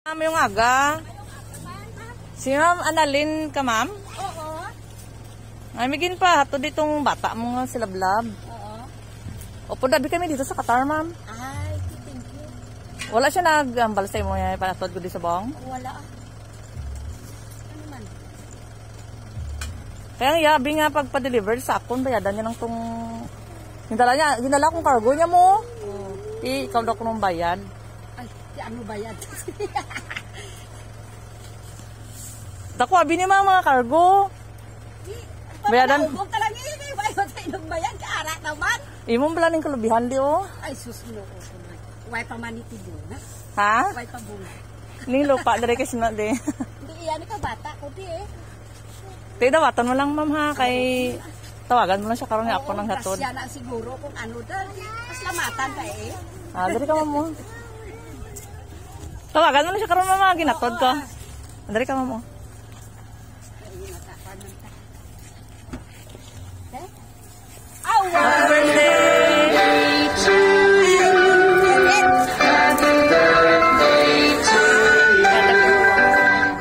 Ma'am, yung aga. Si Ma'am Annalyn ka, ma'am? Oo. Ay, migin pa. Hato ditong bata mo nga sila blab. Oo. Opo, dabi kami dito sa Qatar, ma'am. Ay, thank you. Wala siya nag-ambal sa imo yan. Palatod ko di sa bong? Wala. Ano man? Kaya nga, yabi nga pagpa-deliver sa akon, bayadan niya ng tong... Ginala kong cargo niya mo. Oo. Ikaw daw ko nung bayad. Ay, ano bayad? Dako, abi ni mga cargo. Bayadan. Huwag ka lang ini. Bayadan sa inyong bayad. Kaara naman. Imong pala ng kalubihan di o. Ay, suslo ko. Huwag pa maniti bunga. Ha? Huwag pa bunga. Ning lupa, dari kasi na di. Hindi iyan ka bata ko di eh. Dawatan mo lang, ma'am, ha, kay... Tawagan mo lang siya karon nga ako ng hatod. Kasya na siguro kung ano dahil. Paslamatan ka eh. Ah, dari ka, ma'am. Tawagan mo lang siya karon, ma'am, ginatod ko. Dari ka, ma'am. Happy birthday to you.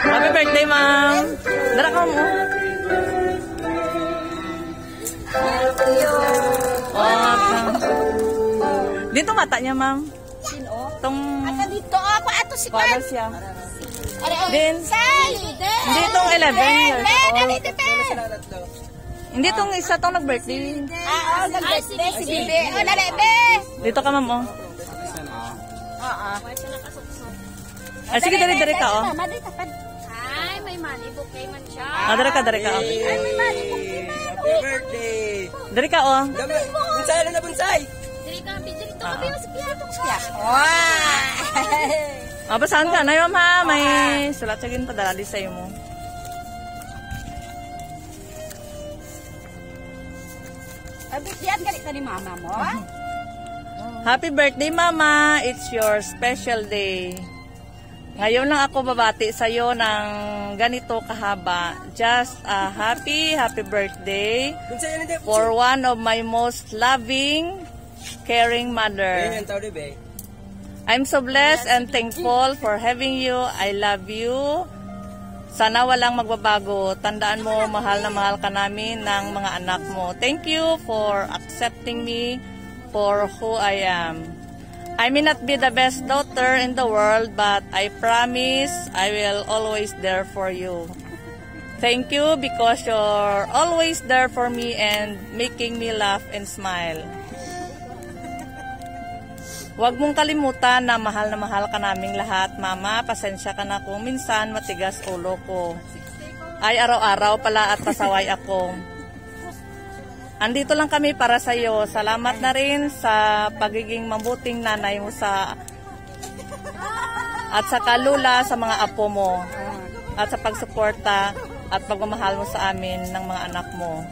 Happy birthday, ma'am. Dara ka, ma'am. Dito mata niya, ma'am. Sino? Tong... Aka dito ako. Ato si Kwan. Wala siya. Din. Say. Hindi itong 11 years old. Dito. Hindi itong isa itong nag-birthday. Nag-birthday si Bibi. Nalebe. Dito ka, ma'am, oh. Oo. Ah, sige, dari ka, oh. Ay, may malibok kay man siya. Ah, dari ka, oh. Ay, may malibok kay man. Happy birthday! Dari ka, oh. Bunsay na bunsay! Diri ka, dito ka biyo sa piyato. Wow! Ah, basahan ka na, ma'am, ha. May sulat siya padala di sa'yo mo. Abigyan ka ni mama mo. Happy birthday, mama. It's your special day. Ngayon lang ako babati sa'yo ng ganito kahaba. Just a happy birthday for one of my most loving, caring mother. I'm so blessed and thankful for having you. I love you. Sana walang magbabago. Tandaan mo, mahal na mahal ka namin ng mga anak mo. Thank you for accepting me for who I am. I may not be the best daughter in the world, but I promise I will always there for you. Thank you because you're always there for me and making me laugh and smile. Huwag mong kalimutan na mahal ka naming lahat, mama. Pasensya ka na kung minsan matigas ulo ko. Ay, araw-araw pala at pasaway ako. Andito lang kami para sa iyo. Salamat na rin sa pagiging mabuting nanay mo at sa kalula sa mga apo mo at sa pagsuporta at pagmamahal mo sa amin ng mga anak mo.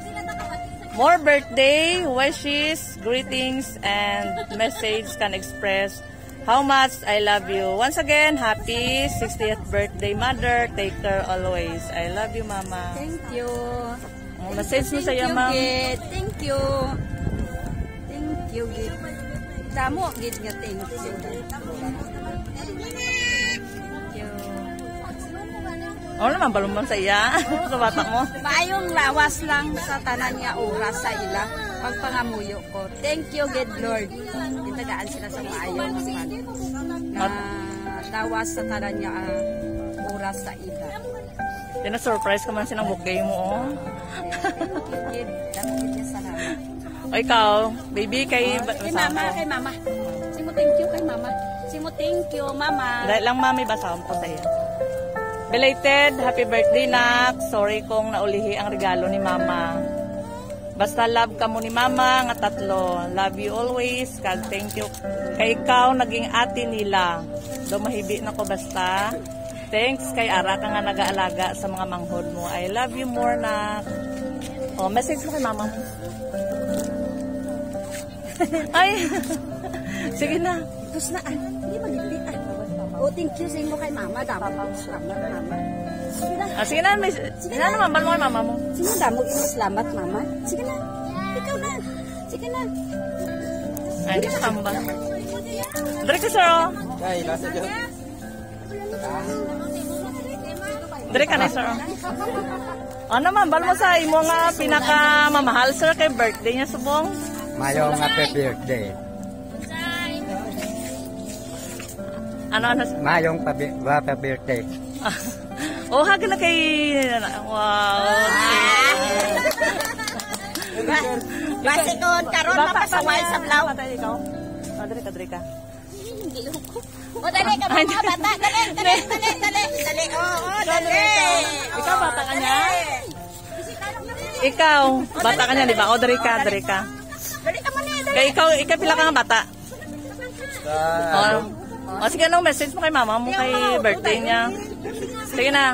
More birthday wishes, greetings, and message can express how much I love you. Once again, happy 60th birthday, mother. Take care always. I love you, mama. Thank you. Message mo sa'yo, ma'am. Thank you. Thank you, Gid. Damo, Gid nga thank you. Ano naman, balumban sa iya? Sa bata mo? Maayong lawas lang sa tanan nga oras sa ila. Pagpangamuyo ko. Thank you, good Lord. Itagaan sila sa maayong lawas sa tanan nga oras sa ila. Tina-surprise ka man sinang bukay mo, oh. Gid, dapat niya salamat. O ikaw, baby, kay mama. Simo thank you kay mama. Simo thank you, mama. Dahil lang, mami, basahan po sa'yo. Belated, happy birthday, nak. Sorry kung naulihi ang regalo ni mama. Basta love ka mo ni mama, nga tatlo. Love you always, kag thank you. Kay ikaw, naging ate nila. Do mahibi na ko basta. Thanks kay Ara ka nga nag-aalaga sa mga manghod mo. I love you more, nak. Oh, message mo kay mama mo. Ay, sige na. Tapos na, hindi magiging oh, thank you sa inyo kay mama. Dapat salamat, mama. Sige na. Ah, sige na, sige na naman, ban mo kay mama mo. Sige na, damo salamat, mama. Sige na. Ikaw na. Sige na. Ay, hindi ka kamba. Dari ka, sir. Ay, nasa dyan. Dire ka na, sir. Ano man, bal mo sa imo nga pinakamamahal, sir, kay birthday niya subong? Mayong happy birthday. Ano? Mayong happy birthday. Oh, hag na kay... Wow. Base ko, karon mapasaway sa blaw. Bata ikaw. Dire ka. O, dali ka mga bata. Dali. Ikaw, bata ka niya? Ikaw, bata ka niya, di ba? O, dire ka. Dali ka man eh. Kaya ikaw pila ka nga bata? O, sige, anong message mo kay mama mo kay birthday niya? Sige na.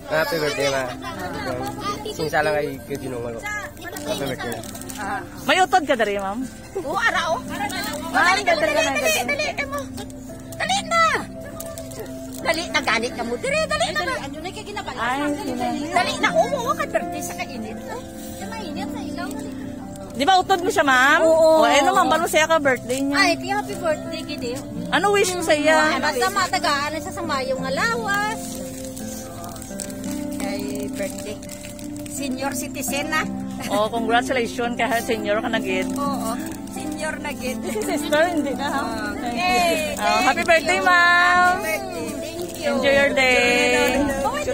Happy birthday, ma. Sinsa lang ay ginungal ko. Happy birthday. May utod ka dari, ma'am? Oo, ara o. Ay, dali. Dali na. Dali na ganit ka mo. Dali na. Ano na kaya ginabala? Ay, sila. Dali na. Oo, ka birthday sa kainit. Mainit sa ilaw. Di ba utod mo siya, ma'am? Oo. O, ano, ma'am, balo siya ka birthday niya? Ay, happy birthday, gidi. Ano wish mo sa iya? Basta matagaan na siya sa mayong alawas. Kay birthday. Senior citizen na. Oh, congratulations kay senior ka na gid. Oo, senior na gid. Si sister, hindi na ha? Okay. Happy birthday, ma'am! Birthday. Thank you. Enjoy your day. Bakit